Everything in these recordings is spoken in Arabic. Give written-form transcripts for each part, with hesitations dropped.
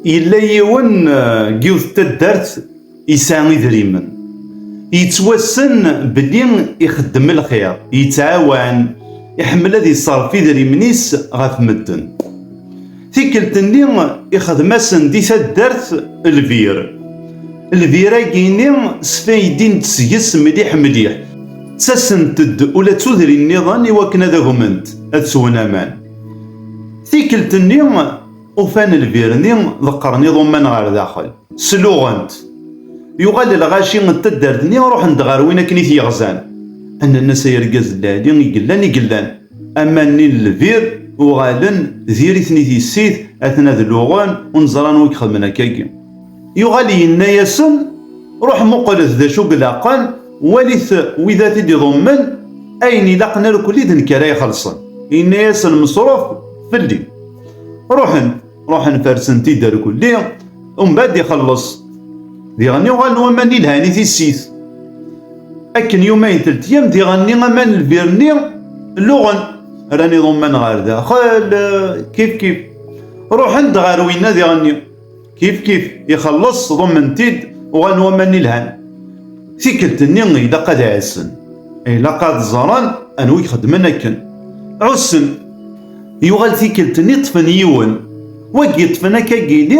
إلا يون جيوث تدارت يسعى إدريمن يتوسن بلي يخدم الخير يتعاون يحمل هذه الصرف إدريمنيس غاف مدن تيكلتني يخدماسن دي تدارت الفيرا كيني سفايدين تسيس مليح مليح تسنتد ولا تودري النظام وكنا داغمنت اتسون امان تيكلتني وفان الفيرني ذكرني ضمان غير داخل سلوغنت يغال الغاشي تدارتني روح ندغار وين كنيت يغزان ان الناس يرقز اللالي يقلان اما ني الفير وغالن ذيريتني تيسيت اثنا ذلوغان ونزران ويك خدمنا كاكي يغالي ينايسن روح مقلث ذا شو قلاقان وليث وإذا تدي ضمن أين لقنا لكل ذن كراي خلصن ينايسن مصروف في الليل روحن فرسن تيدار كل ومن بعد يخلص دي غني وغال وماني الهاني تيسيت أكن يومين ثلاث أيام دي غني غمان الفيرني اللغن راني ضمن غير داخل كيف روح عند غير وين دي غني كيف يخلص ضمن تيد وغان وماني الهان تيكلتني إلا قد عسن إلا قد زران أنو يخدمنا كن عسن يغال تيكلتني طفن يون وكي طفنا كاكيلي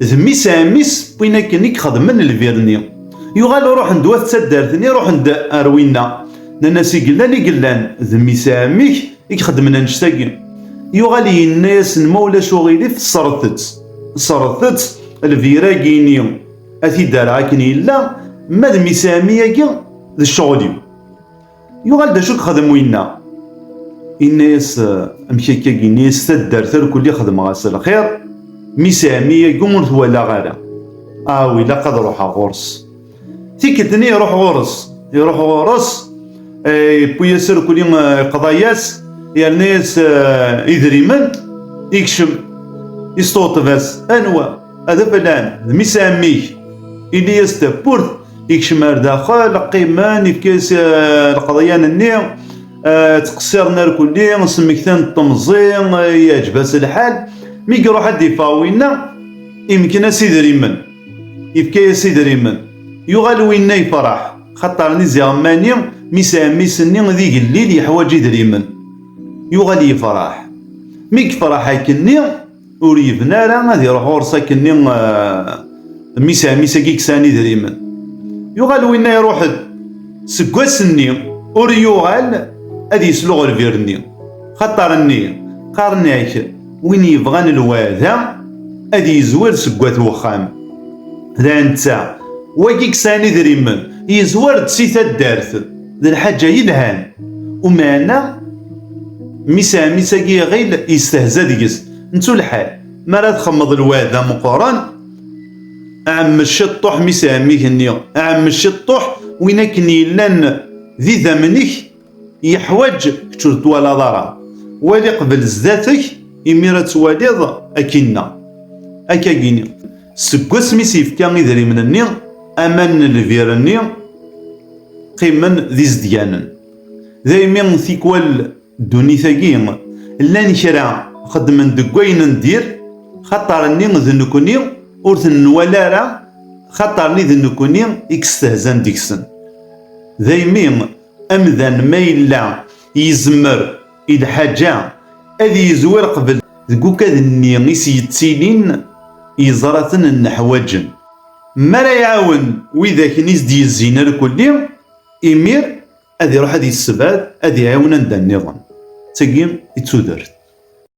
ذمي ساميس وين كان يخدمن الفيرني يغال روح ندوات تسدارتني روح ند أروينا ناناسي قلان ذمي ساميك يخدمنا نشتاقي يغال يناس المولى شغيلي في صرثت الفيرا كيني أثي دار عاكني إلا ماذا مسامية كي ذا الشغل يغال دا شو خدم وينا الناس أمشيكا كينيس تدار تركو اللي خدم غاسل الخير مسامية كي ولا غالا ويلا قد روح غورس تيكتني يروح غورس بويا سركو اللي قضاياس يا الناس إذريمن يكشم يستوطفاس أنوا هذا فلان مساميه اللي يستبورت يكشم داخل قيمان يفكاس القضيان النيم تقصرنا الكلية نسمكتان التمزيم يعجبس الحال مي يروح حد يفاوينا يمكن سيدريمن يبكي سيدريمن يغال وينا يفرح خطرني زعماني مسامي سني ذيك الليل يحواج يدريمن يغال يفرح مي يفرح هكني وريبنا راه غادي يروح ورصا كني ميسا كيكساني دريمن يغال وينا يروح سكواسني اور يغال ادي يسلغ الفيرني خطرني قارناك وين يبغان الواذا ادي يزور سكوات وخام ذا انت وكيكساني دريمن يزور تسيتا دارت ذا الحاجه يلهان ومانا ميسا كي غيل يستهزا ديس نتو الحال ما راه تخمض الواذا مقران عم الشطوح مساميه النيو عم الشطوح وين كني لان ذي ذمنك يحوج كتشرت ولا ضرا ولي قبل زاتك يميرا تواليض اكينا اكاكيني سكوس ميسيف كان يدري من النيو امان الفير النيو قيمن ذي زديانا دايما ثيكوال دوني ثاقيم لان شرع خدمن دكوين ندير خطرني ذنكوني ورثن ولا راه خطرني ذنكوني اكستهزان ديكسن ذايمين امذان ما إلا يزمر إذا حاجة اذي يزور قبل ذكوكا ذني يسيتسيلين يزرثن النحواجن ما لا يعاون وإذا كنيس دي الزينة الكل إمير اذي يروح هذه السبات اذي يعاون عند النظام تقيم يتسودرت